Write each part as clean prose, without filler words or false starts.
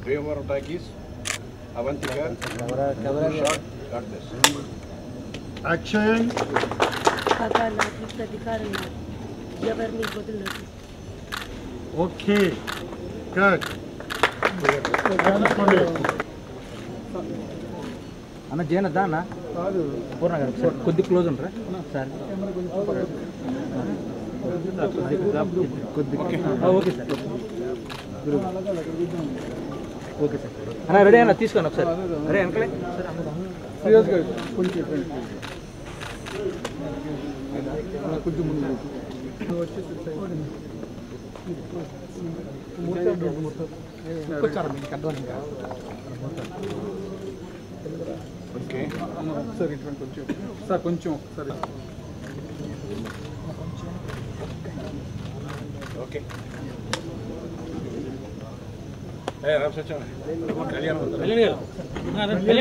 Bhimavaram Talkies, Avantika, shot, got this. Action. Kaka నాకు అధికారం లేదు ఎవరిని వదలదు ఓకే కట్ అన్న జేనద్దా అన్న పూర్ణ గారు కొద్ది క్లోజ్ ఉంటారా సార్ కొద్ది ఓకే సార్ ఓకే సార్ అన్న రెడీ అన్న తీసుకోండి ఒకసారి అరే వెనకలే సీరియస్గా కొంచెం కొంచెం ముందు సార్ ఇటువంటి కొంచెం సార్ కొంచెం ఒకసారి ఓకే రామ్ సత్యం కళ్యాణ్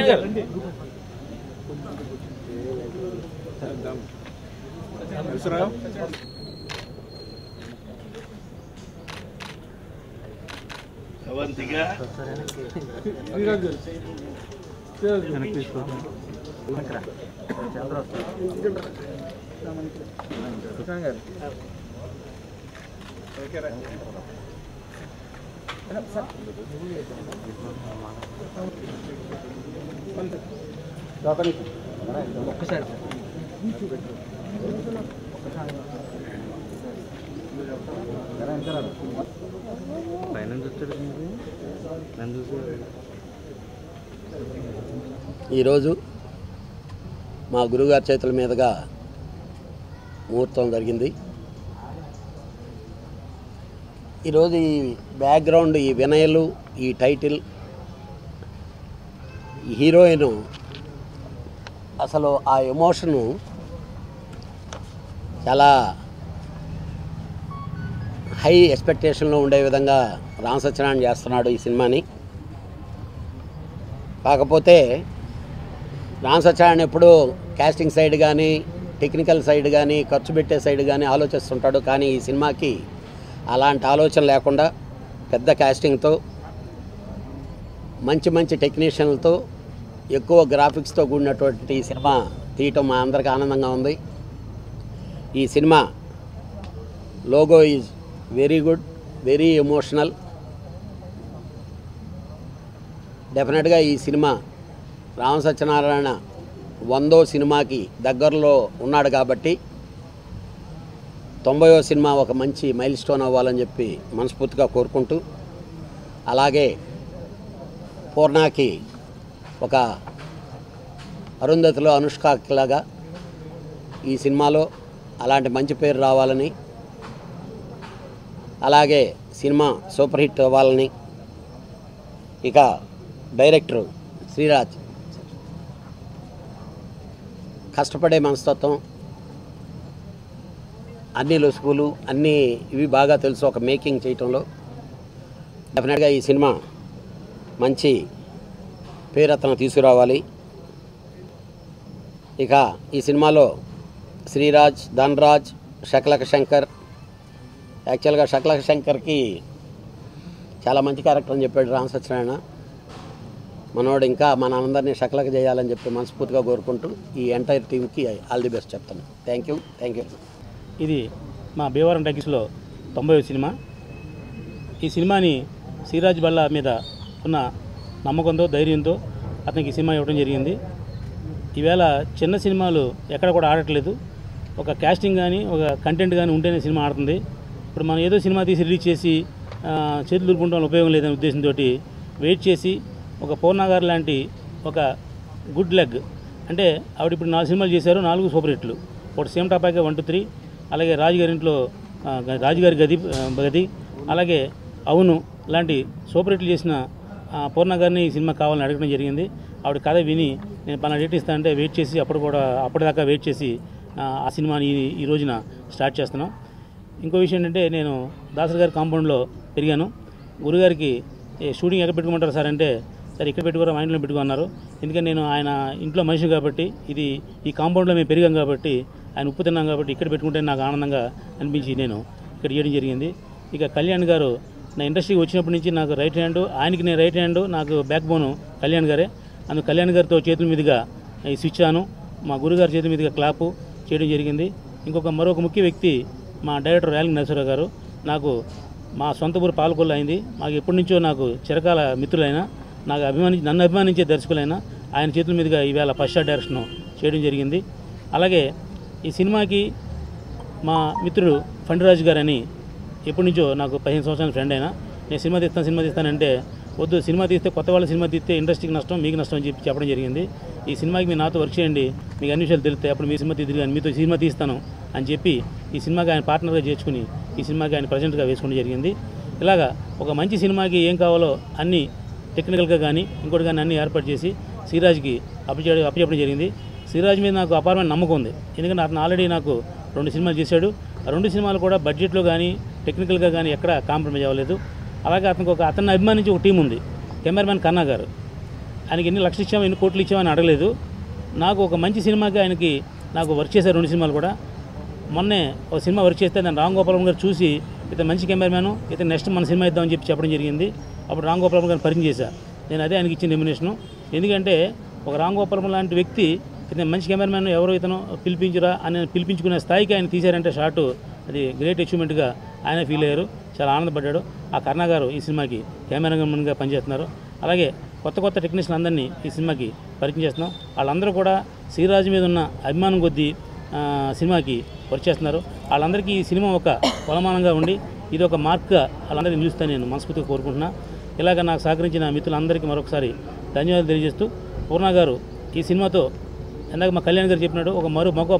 గారు తెలుసురావు అవంతిగా వెనక్కి తీసుకోండి గారు ఓకేరా ఒక్కసారి ఈరోజు మా గురుగారి చేతుల మీదుగా ముహూర్తం జరిగింది. ఈరోజు ఈ బ్యాక్గ్రౌండ్, ఈ వినయలు, ఈ టైటిల్, ఈ హీరోయిన్ అసలు ఆ ఎమోషను చాలా హై ఎక్స్పెక్టేషన్లో ఉండే విధంగా రామ్ సత్యనారాయణ చేస్తున్నాడు ఈ సినిమాని. కాకపోతే రామ్ సత్యనారాయణ ఎప్పుడూ కాస్టింగ్ సైడ్ కానీ, టెక్నికల్ సైడ్ కానీ, ఖర్చు పెట్టే సైడ్ కానీ ఆలోచిస్తుంటాడు. కానీ ఈ సినిమాకి అలాంటి ఆలోచన లేకుండా పెద్ద కాస్టింగ్తో, మంచి మంచి టెక్నీషియన్లతో, ఎక్కువ గ్రాఫిక్స్తో కూడినటువంటి ఈ సినిమా తీయటం మా అందరికీ ఆనందంగా ఉంది. ఈ cinema logo is very good, very emotional. డెఫినెట్గా ఈ సినిమా రామ్ సత్యనారాయణ 100వ సినిమాకి దగ్గరలో ఉన్నాడు కాబట్టి 90వ సినిమా ఒక మంచి మైల్ స్టోన్ అవ్వాలని చెప్పి మనస్ఫూర్తిగా కోరుకుంటూ, అలాగే పూర్ణాకి ఒక అరుంధతిలో అనుష్కలాగా ఈ సినిమాలో అలాంటి మంచి పేరు రావాలని, అలాగే సినిమా సూపర్ హిట్ అవ్వాలని, ఇక డైరెక్టర్ శ్రీరాజ్ కష్టపడే మనస్తత్వం, అన్ని లొసుగులు, అన్నీ ఇవి బాగా తెలుసు ఒక మేకింగ్ చేయటంలో. డెఫినెట్గా ఈ సినిమా మంచి పేరు అతను తీసుకురావాలి. ఇక ఈ సినిమాలో శ్రీరాజ్, ధనరాజ్, శకలక శంకర్, యాక్చువల్గా శకలక శంకర్కి చాలా మంచి క్యారెక్టర్ అని చెప్పాడు రామ్ సత్యనారాయణ. మనోడు ఇంకా మన అందరినీ శకలక చేయాలని చెప్పి మనస్ఫూర్తిగా కోరుకుంటూ ఈ ఎంటైర్ టీమ్కి ఆల్ ది బెస్ట్ చెప్తాను. Thank you. ఇది మా భీమవరం టాకీస్లో 90వ సినిమా. ఈ సినిమాని శ్రీరాజ్ బల్లా మీద ఉన్న నమ్మకంతో, ధైర్యంతో అతనికి ఈ సినిమా ఇవ్వడం జరిగింది. ఈవేళ చిన్న సినిమాలు ఎక్కడ కూడా ఆడట్లేదు. ఒక కాస్టింగ్ కానీ, ఒక కంటెంట్ కానీ ఉంటేనే సినిమా ఆడుతుంది. ఇప్పుడు మనం ఏదో సినిమా తీసి రిలీజ్ చేసి చేతులు దులుపుకుంటాం ఉపయోగం లేదనే ఉద్దేశంతో వెయిట్ చేసి ఒక పూర్ణ గారు లాంటి ఒక గుడ్ లెగ్, అంటే ఆవిడ ఇప్పుడు 4 సినిమాలు చేశారు, 4 సూపర్ హిట్లు. ఒకటి సేమ్ టాపాకే 1, 2, 3, అలాగే రాజుగారింట్లో రాజుగారి గది, అలాగే అవును లాంటి సూపర్ హిట్లు చేసిన పూర్ణ గారిని ఈ సినిమా కావాలని అడగడం జరిగింది. ఆవిడ కథ విని నేను పలానా డేట్ ఇస్తా అంటే వెయిట్ చేసి అప్పటిదాకా వెయిట్ చేసి ఆ సినిమాని ఈ రోజున స్టార్ట్ చేస్తున్నాం. ఇంకో విషయం ఏంటంటే, నేను దాసరి గారి కాంపౌండ్లో పెరిగాను. గురుగారికి షూటింగ్ ఎక్కడ పెట్టుకోమంటారు సార్ అంటే సరే ఇక్కడ పెట్టుకోరా, మా ఇంట్లో పెట్టుకున్నారు. ఎందుకంటే నేను ఆయన ఇంట్లో మనిషి కాబట్టి, ఇది ఈ కాంపౌండ్లో మేము పెరిగాం కాబట్టి, ఆయన ఉప్పు తిన్నాం కాబట్టి ఇక్కడ పెట్టుకుంటే నాకు ఆనందంగా అనిపించి నేను ఇక్కడ చేయడం జరిగింది. ఇక కళ్యాణ్ గారు నా ఇండస్ట్రీకి వచ్చినప్పటి నుంచి నాకు రైట్ హ్యాండ్, ఆయనకి నేను రైట్ హ్యాండ్, నాకు బ్యాక్ బోను కళ్యాణ్ గారే. అందుకు కళ్యాణ్ గారితో చేతుల మీదుగా ఈ స్విచ్ ఆను, మా గురుగారి చేతుల మీదుగా క్లాపు చేయడం జరిగింది. మరొక ముఖ్య వ్యక్తి మా డైరెక్టర్ ర్యాలింగ్ నరసరావు గారు. నాకు మా సొంత ఊరు పాలకొల్లు అయింది. మాకు ఎప్పటి నుంచో నాకు చిరకాల మిత్రులైన, నన్ను అభిమానించే దర్శకులైన ఆయన చేతుల మీదుగా ఈవేళ ఫస్ట్ షాట్ డైరెక్షన్ చేయడం జరిగింది. అలాగే ఈ సినిమాకి మా మిత్రుడు ఫండిరాజు గారు అని ఎప్పటి నుంచో నాకు 15 సంవత్సరాల ఫ్రెండ్ అయినా, నేను సినిమా తీస్తానంటే వద్దు, సినిమా తీస్తే కొత్త వాళ్ళ సినిమా తీస్తే ఇండస్ట్రీకి నష్టం, మీకు నష్టం అని చెప్పడం జరిగింది. ఈ సినిమాకి మీరు నాతో వర్క్ చేయండి, మీకు అన్ని విషయాలు తెలుస్తాయి, అప్పుడు మీ సినిమా తీద్దరు కానీ మీతో సినిమా తీస్తాను అని చెప్పి ఈ సినిమాకి ఆయన పార్ట్నర్గా చేర్చుకుని ఈ సినిమాకి ఆయన ప్రజెంట్గా వేసుకోవడం జరిగింది. ఇలాగా ఒక మంచి సినిమాకి ఏం కావాలో అన్నీ టెక్నికల్గా కానీ ఇంకోటి కానీ అన్నీ ఏర్పాటు చేసి శ్రీరాజ్కి అప్పచెప్పడం జరిగింది. శ్రీరాజ్ మీద నాకు అపారమైన నమ్మకం ఉంది. ఎందుకంటే అతను ఆల్రెడీ నాకు 2 సినిమాలు చేశాడు. ఆ 2 సినిమాలు కూడా బడ్జెట్లో కానీ టెక్నికల్గా కానీ ఎక్కడ కాంప్రమైజ్ అవ్వలేదు. అలాగే అతన్ని అభిమానించి ఒక టీం ఉంది, కెమెరామెన్ కన్నా గారు. ఆయనకి ఎన్ని లక్షలు ఇచ్చామో ఎన్ని కోట్లు ఇచ్చామని అడగలేదు. నాకు ఒక మంచి సినిమాకి ఆయనకి నాకు వర్క్ చేశారు 2 సినిమాలు కూడా. మొన్నే ఒక సినిమా వర్క్ చేస్తే దాన్ని రామ్ గోపాలం గారు చూసి ఇతను మంచి కెమెరామ్యాను, ఇతను నెక్స్ట్ మన సినిమా ఇద్దామని చెప్పడం జరిగింది. అప్పుడు రామ్ గోపాలం గారిని పరిచయం చేశాను. నేను అదే ఆయనకి ఇచ్చిన రెమ్యునేషను. ఎందుకంటే ఒక రామ్ గోపాలం లాంటి వ్యక్తి ఇతను మంచి కెమెరామ్యాన్, ఎవరో ఇతను పిలిపించురా అని పిలిపించుకునే స్థాయికి ఆయన తీశారంటే షాటు అది గ్రేట్ అచీవ్మెంట్గా ఆయన ఫీల్ అయ్యారు, చాలా ఆనందపడ్డాడు. ఆ కర్ణ గారు ఈ సినిమాకి కెమెరామెన్గా పనిచేస్తున్నారు. అలాగే కొత్త టెక్నీషియన్ అందరినీ ఈ సినిమాకి పరిచయం చేస్తున్నాం. వాళ్ళందరూ కూడా శ్రీరాజు మీద ఉన్న అభిమానం కొద్దీ సినిమాకి వర్క్ చేస్తున్నారు. వాళ్ళందరికీ ఈ సినిమా ఒక కొలమానంగా ఉండి ఇది ఒక మార్క్గా వాళ్ళందరికీ నిలుస్తాను నేను మనస్ఫూర్తిగా కోరుకుంటున్నా. ఇలాగ నాకు సహకరించిన మిత్రులందరికీ మరొకసారి ధన్యవాదాలు తెలియజేస్తూ, పూర్ణ గారు ఈ సినిమాతో ఇందాక మా కళ్యాణ్ గారు చెప్పినట్టు ఒక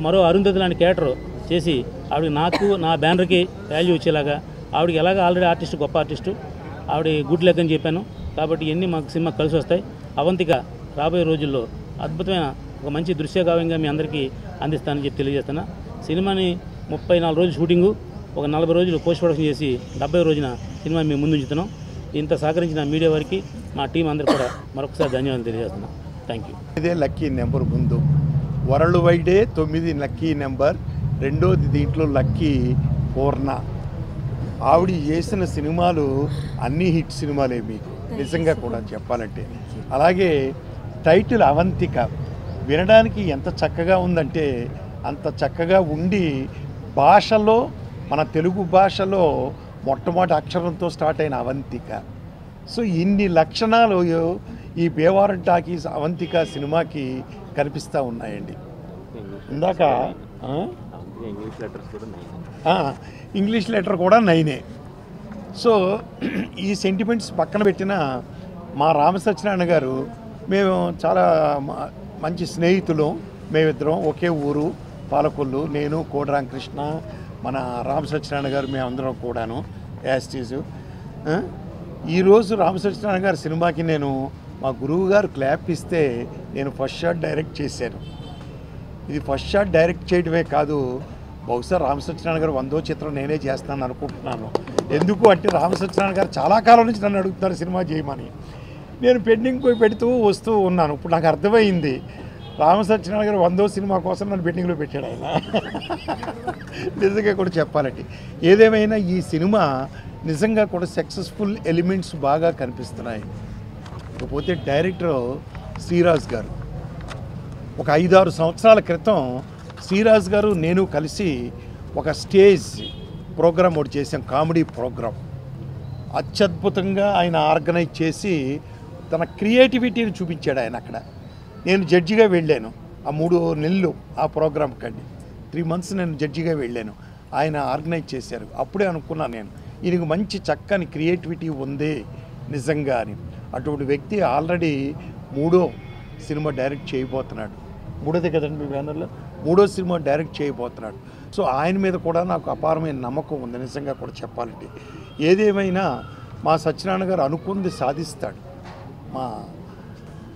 మరో అరుంధతి లాంటి క్యారెక్టర్ చేసి ఆవిడకి నాకు నా బ్యానర్కి వాల్యూ వచ్చేలాగా, ఆవిడకి ఎలాగ ఆల్రెడీ ఆర్టిస్ట్, గొప్ప ఆర్టిస్టు, ఆవిడ గుడ్ లెగ్ అని చెప్పాను కాబట్టి ఇవన్నీ మాకు సినిమా కలిసి వస్తాయి. అవంతిక రాబోయే రోజుల్లో అద్భుతమైన ఒక మంచి దృశ్యకావ్యంగా మీ అందరికీ అందిస్తానని చెప్పి తెలియజేస్తున్నా. సినిమాని 34 రోజులు షూటింగు, ఒక 40 రోజులు పోస్ట్ ప్రొడక్షన్ చేసి 70 రోజున సినిమా మేము ముందు ఉంచుతున్నాం. ఇంత సహకరించిన మీడియా వారికి మా టీం అందరూ కూడా మరొకసారి ధన్యవాదాలు తెలియజేస్తున్నాం. Thank you. ఇదే లక్కీ నెంబర్ ముందు వరల్డ్ వైడే 9 లక్కీ నెంబర్, రెండోది దీంట్లో లక్కీ పూర్ణ. ఆవిడ చేసిన సినిమాలు అన్నీ హిట్ సినిమాలే మీకు నిజంగా కూడా చెప్పాలంటే. అలాగే టైటిల్ అవంతిక వినడానికి ఎంత చక్కగా ఉందంటే అంత చక్కగా ఉండి, భాషలో మన తెలుగు భాషలో మొట్టమొదటి అక్షరంతో స్టార్ట్ అయిన అవంతిక. సో ఇన్ని లక్షణాలు ఈ భీమవరం టాకీస్ అవంతిక సినిమాకి కనిపిస్తూ ఉన్నాయండి. ఇందాక ఇంగ్లీష్ లెటర్ కూడా 9. సో ఈ సెంటిమెంట్స్ పక్కన పెట్టిన మా రామసత్యనారాయణ గారు, మేము చాలా మంచి స్నేహితులు. మేమిద్దరం ఒకే ఊరు పాలకొల్లు, నేను కోడరామకృష్ణ, మన రామసత్యనారాయణ గారు, మేమందరం కూడాను యాస్టీజు. ఈరోజు రామసత్యనారాయణ గారి సినిమాకి నేను మా గురువు గారు క్లాప్ ఇస్తే నేను ఫస్ట్ షాట్ డైరెక్ట్ చేశాను. ఇది ఫస్ట్ షాట్ డైరెక్ట్ చేయడమే కాదు, బహుశా రామసత్యనారాయణ గారు 100వ చిత్రం నేనే చేస్తాను అనుకుంటున్నాను. ఎందుకు అంటే రామసత్యనారాయణ గారు చాలా కాలం నుంచి నన్ను అడుగుతున్నారు సినిమా చేయమని. నేను పెండింగ్ పోయి పెడుతూ వస్తూ ఉన్నాను. ఇప్పుడు నాకు అర్థమైంది, రామసత్యనారాయణ గారు 100వ సినిమా కోసం నన్ను పెండింగ్లో పెట్టాడు ఆయన. నిజంగా కూడా చెప్పాలంటే ఏదేమైనా ఈ సినిమా నిజంగా కూడా సక్సెస్ఫుల్ ఎలిమెంట్స్ బాగా కనిపిస్తున్నాయి. ఇకపోతే డైరెక్టర్ శ్రీరాజ్ గారు, ఒక 5-6 సంవత్సరాల క్రితం శ్రీరాజ్ గారు నేను కలిసి ఒక స్టేజ్ ప్రోగ్రామ్ ఒకటి చేసాం, కామెడీ ప్రోగ్రామ్. అత్యద్భుతంగా ఆయన ఆర్గనైజ్ చేసి తన క్రియేటివిటీని చూపించాడు ఆయన అక్కడ. నేను జడ్జిగా వెళ్ళాను ఆ 3 నెలలు ఆ ప్రోగ్రామ్ కండి, 3 months నేను జడ్జిగా వెళ్ళాను. ఆయన ఆర్గనైజ్ చేశారు. అప్పుడే అనుకున్నాను నేను, ఈయనకు మంచి చక్కని క్రియేటివిటీ ఉంది నిజంగా అని. అటువంటి వ్యక్తి ఆల్రెడీ 3వ సినిమా డైరెక్ట్ చేయబోతున్నాడు. 3దే కదండి మీ బ్యానర్లో, 3వ సినిమా డైరెక్ట్ చేయబోతున్నాడు. సో ఆయన మీద కూడా నాకు అపారమైన నమ్మకం ఉంది నిజంగా కూడా చెప్పాలంటే. ఏదేమైనా మా సత్యనారాయణ గారు అనుకుంది సాధిస్తాడు. మా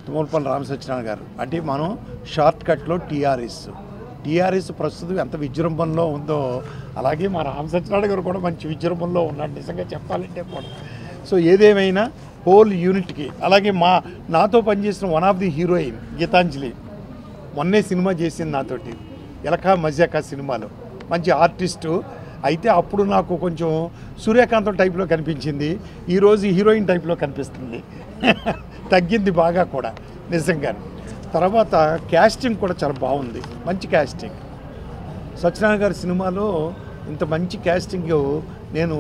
తుమ్మలపల్లి రామసత్యనారాయణ గారు అంటే మనం షార్ట్ కట్లో టీఆర్ఎస్ ప్రస్తుతం ఎంత విజృంభణలో ఉందో అలాగే మా రామసత్యనారాయణ గారు కూడా మంచి విజృంభణలో ఉన్నాడు నిజంగా చెప్పాలంటే కూడా. సో ఏదేమైనా హోల్ యూనిట్కి, అలాగే నాతో పనిచేసిన one of the heroine Geethanjali మొన్నే సినిమా చేసింది నాతోటి, ఎలకా మజాకా సినిమాలో. మంచి ఆర్టిస్టు. అయితే అప్పుడు నాకు కొంచెం సూర్యకాంతం టైప్లో కనిపించింది, ఈరోజు హీరోయిన్ టైప్లో కనిపిస్తుంది. తగ్గింది బాగా కూడా నిజంగా. తర్వాత క్యాస్టింగ్ కూడా చాలా బాగుంది, మంచి క్యాస్టింగ్. సత్యనారాయణ గారి సినిమాలో ఇంత మంచి క్యాస్టింగ్ నేను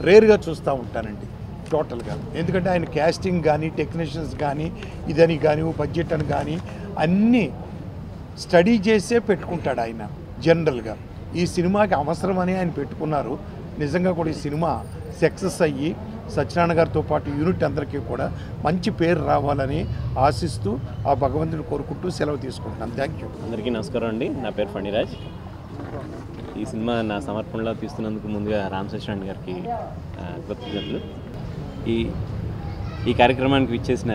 రేర్గా చూస్తూ ఉంటానండి టోటల్గా. ఎందుకంటే ఆయన క్యాస్టింగ్ కానీ, టెక్నీషియన్స్ కానీ, ఇదని కానీ, బడ్జెట్ అని కానీ అన్నీ స్టడీ చేసే పెట్టుకుంటాడు ఆయన జనరల్గా. ఈ సినిమాకి అవసరమని ఆయన పెట్టుకున్నారు. నిజంగా కూడా ఈ సినిమా సక్సెస్ అయ్యి సత్యనారాయణ గారితో పాటు యూనిట్ అందరికీ కూడా మంచి పేరు రావాలని ఆశిస్తూ ఆ భగవంతుని కోరుకుంటూ సెలవు తీసుకుంటున్నాను. Thank you. అందరికీ నమస్కారం అండి. నా పేరు ఫణిరాజ్. ఈ సినిమా నా సమర్పణలో తీస్తున్నందుకు ముందుగా రామ్ సత్యనారాయణ గారికి కృతజ్ఞతలు. ఈ కార్యక్రమానికి విచ్చేసిన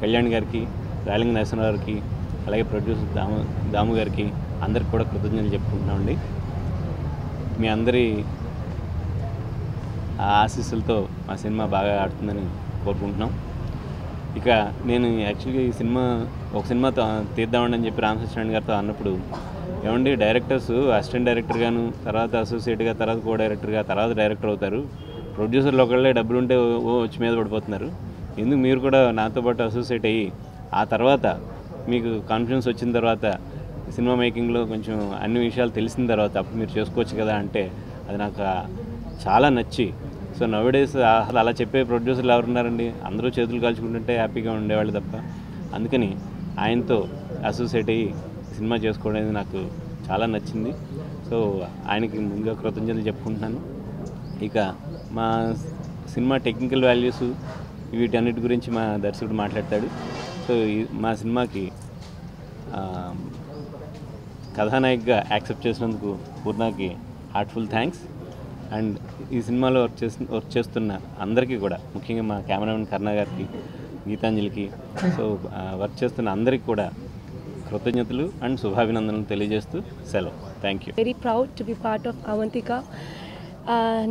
కళ్యాణ్ గారికి, రాయలింగ నరసింహ గారికి, అలాగే ప్రొడ్యూసర్ దాము గారికి అందరికి కూడా కృతజ్ఞతలు చెప్పుకుంటున్నామండి. మీ అందరి ఆశీస్సులతో మా సినిమా బాగా ఆడుతుందని కోరుకుంటున్నాం. ఇక నేను యాక్చువల్గా ఈ ఒక సినిమా తీద్దామని చెప్పి రామ్ సత్యనారాయణ గారితో అన్నప్పుడు, ఏమండి డైరెక్టర్స్ అసిస్టెంట్ డైరెక్టర్గాను, తర్వాత అసోసియేట్గా, తర్వాత కో డైరెక్టర్గా, తర్వాత డైరెక్టర్ అవుతారు. ప్రొడ్యూసర్లు ఒకళ్ళే డబ్బులుంటే వచ్చి మీద పడిపోతున్నారు. ఎందుకు మీరు కూడా నాతో పాటు అసోసియేట్ అయ్యి ఆ తర్వాత మీకు కాన్ఫిడెన్స్ వచ్చిన తర్వాత సినిమా మేకింగ్లో కొంచెం అన్ని విషయాలు తెలిసిన తర్వాత అప్పుడు మీరు చేసుకోవచ్చు కదా అంటే అది నాకు చాలా నచ్చి, సో నౌడేస్ అసలు అలా చెప్పే ప్రొడ్యూసర్లు ఎవరున్నారండి? అందరూ చేతులు కాల్చుకుంటుంటే హ్యాపీగా ఉండేవాళ్ళు తప్ప. అందుకని ఆయనతో అసోసియేట్ అయ్యి సినిమా చేసుకోవడం నాకు చాలా నచ్చింది. సో ఆయనకి ముందుగా కృతజ్ఞతలు చెప్పుకుంటున్నాను. ఇక మా సినిమా టెక్నికల్ వాల్యూస్ వీటన్నిటి గురించి మా దర్శకుడు మాట్లాడతాడు. సో మా సినిమాకి కథానాయకగా యాక్సెప్ట్ చేసినందుకు పూర్ణకి హార్ట్ఫుల్ థ్యాంక్స్. అండ్ ఈ సినిమాలో వర్క్ చేస్తున్న అందరికీ కూడా, ముఖ్యంగా మా కెమెరామెన్ కర్ణ గారికి, గీతాంజలికి, సో వర్క్ చేస్తున్న అందరికీ కూడా కృతజ్ఞతలు అండ్ శుభాభినందనలు తెలియజేస్తూ సెలవు. Thank you. Very proud to be part of Avantika.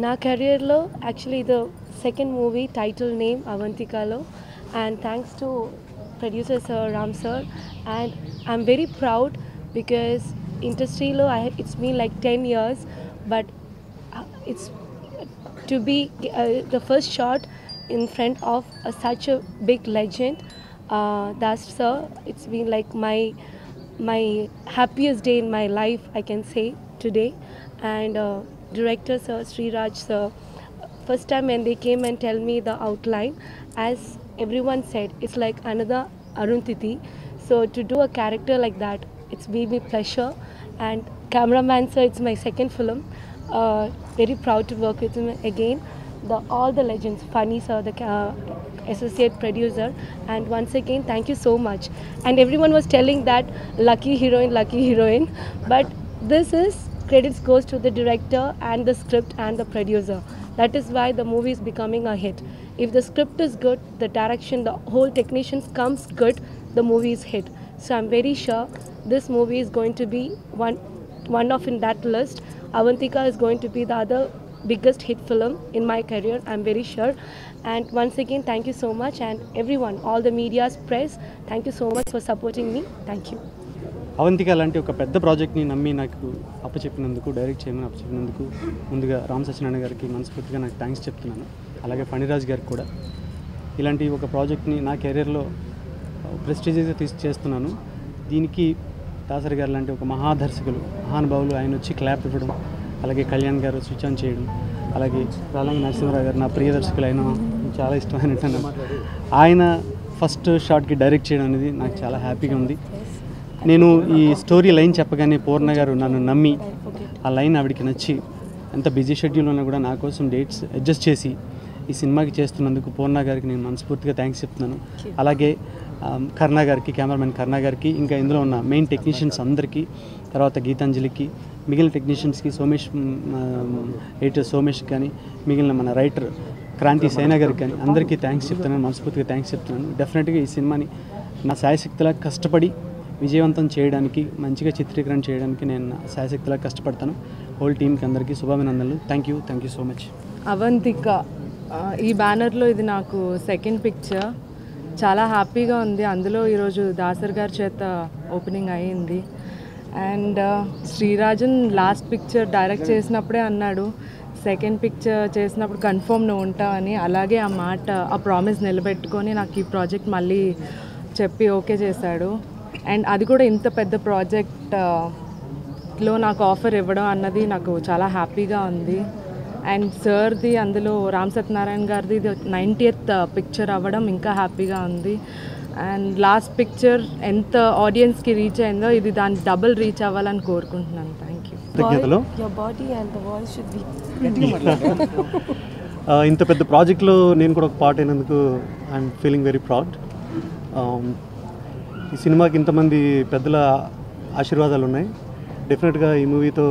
నా కెరియర్లో actually the second movie title name అవంతికలో, and thanks to producer sir Ram sir. And I'm very proud because industry-lo it's been like 10 years, but it's to be the first shot in front of such a big legend. That's sir, it's been like my happiest day in my life, I can say today. And director sir Sriraj sir, first time when they came and tell me the outline, as everyone said, it's like another Arundhati. So to do a character like that, it's been a pleasure. And cameraman sir, it's my second film. Very proud to work with him again. All the legends, Funny sir, the associate producer, and once again thank you so much. And everyone was telling that lucky heroine, but this is credits goes to the director and the script and the producer. That is why the movie is becoming a hit. If the script is good, the direction, the whole technicians comes good, the movie is hit. So I'm very sure this movie is going to be one of in that list. Avantika is going to be the other biggest hit film in my career, I'm very sure. And once again thank you so much, and everyone, all the media's press, thank you so much for supporting me. Thank you. Avantika లాంటి ఒక పెద్ద ప్రాజెక్ట్ని నమ్మి నాకు అప్పచెప్పినందుకు, direct చేయమని అప్పచెప్పినందుకు ముందుగా రామ్ సత్యనారాయణ గారికి మనస్ఫూర్తిగా నాకు థ్యాంక్స్ చెప్తున్నాను. అలాగే ఫణిరాజ్ గారికి కూడా. ఇలాంటి ఒక ప్రాజెక్ట్ని నా కెరీర్లో ప్రెస్టీజియస్గా చేస్తున్నాను. దీనికి దాసరి గారు లాంటి ఒక మహాదర్శకులు, మహానుభావులు ఆయన వచ్చి క్లాప్ ఇవ్వడం, అలాగే కళ్యాణ్ గారు స్విచ్ ఆన్ చేయడం, అలాగే రాయలింగ నరసింహరావు గారు నా ప్రియ దర్శకులు, ఆయన చాలా ఇష్టమైన ఆయన ఫస్ట్ షాట్కి డైరెక్ట్ చేయడం అనేది నాకు చాలా హ్యాపీగా ఉంది. నేను ఈ స్టోరీ లైన్ చెప్పగానే పూర్ణ గారు నన్ను నమ్మి ఆ లైన్ ఆవిడికి నచ్చి, ఎంత బిజీ షెడ్యూల్ ఉన్నా కూడా నా కోసం డేట్స్ అడ్జస్ట్ చేసి ఈ సినిమాకి చేస్తున్నందుకు పూర్ణ గారికి నేను మనస్ఫూర్తిగా థ్యాంక్స్ చెప్తున్నాను. అలాగే కర్ణ గారికి, కెమెరామెన్ కర్ణ గారికి, ఇంకా ఇందులో ఉన్న మెయిన్ టెక్నీషియన్స్ అందరికీ, తర్వాత గీతాంజలికి, మిగిలిన టెక్నీషియన్స్కి, ఎడిటర్ సోమేష్ కానీ, మిగిలిన మన రైటర్ క్రాంతి సైనా గారికి కానీ అందరికీ థ్యాంక్స్ చెప్తున్నాను, మనస్ఫూర్తిగా థ్యాంక్స్ చెప్తున్నాను. డెఫినెట్గా ఈ సినిమాని నా శాయశక్తిలా కష్టపడి విజయవంతం చేయడానికి, మంచిగా చిత్రీకరణ చేయడానికి నేను శాయశక్తిలా కష్టపడతాను. హోల్ టీమ్కి అందరికీ శుభాభినందనలు. Thank you so much. Avantika ఈ బ్యానర్లో ఇది నాకు సెకండ్ పిక్చర్. చాలా హ్యాపీగా ఉంది. అందులో ఈరోజు దాసర్ గారి చేత ఓపెనింగ్ అయ్యింది. అండ్ శ్రీరాజన్ లాస్ట్ పిక్చర్ డైరెక్ట్ చేసినప్పుడే అన్నాడు, సెకండ్ పిక్చర్ చేసినప్పుడు కన్ఫర్మ్ నువ్వు ఉంటావని. అలాగే ఆ మాట, ఆ ప్రామిస్ నిలబెట్టుకొని నాకు ఈ ప్రాజెక్ట్ మళ్ళీ చెప్పి ఓకే చేశాడు. అండ్ అది కూడా ఇంత పెద్ద ప్రాజెక్ట్లో నాకు ఆఫర్ ఇవ్వడం అన్నది నాకు చాలా హ్యాపీగా ఉంది. అండ్ సార్ది అందులో రామ్ సత్యనారాయణ గారిది 90th పిక్చర్ అవ్వడం ఇంకా హ్యాపీగా ఉంది. అండ్ లాస్ట్ పిక్చర్ ఎంత ఆడియన్స్కి రీచ్ అయిందో ఇది దాని డబుల్ రీచ్ అవ్వాలని కోరుకుంటున్నాను. Thank you. ఇంత పెద్ద ప్రాజెక్ట్లో నేను కూడా ఒక పార్ట్ అయినందుకు ఐఎమ్ ఫీలింగ్ వెరీ ప్రౌడ్. ఈ సినిమాకి ఇంతమంది పెద్దల ఆశీర్వాదాలు ఉన్నాయి. డెఫినెట్గా ఈ మూవీతో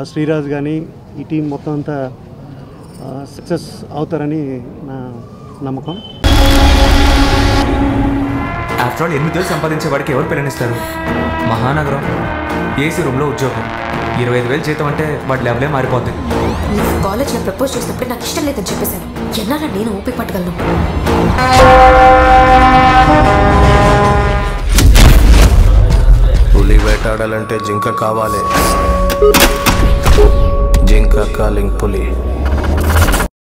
శ్రీరాజ్ కానీ ఈ టీం మొత్తం అంతా సక్సెస్ అవుతారని నా నమ్మకం. ఆఫ్టర్ ఆల్ 8 సంపాదించే వాడికి ఎవరు పిల్లనిస్తారు? మహానగరం, ఏసీ రూమ్లో ఉద్యోగం, 25,000 జీతం అంటే వాడి లెవెలే మారిపోతుంది. కాలేజ్లో ప్రపోజ్ చేసినప్పుడు నాకు ఇష్టం లేదని చెప్పేశాను. ఎన్నాళ్ళ నేను ఊపి పట్టగలను? పులి వేటాడాలంటే జింక కావాలి. జింక కాలింగ్ పులి.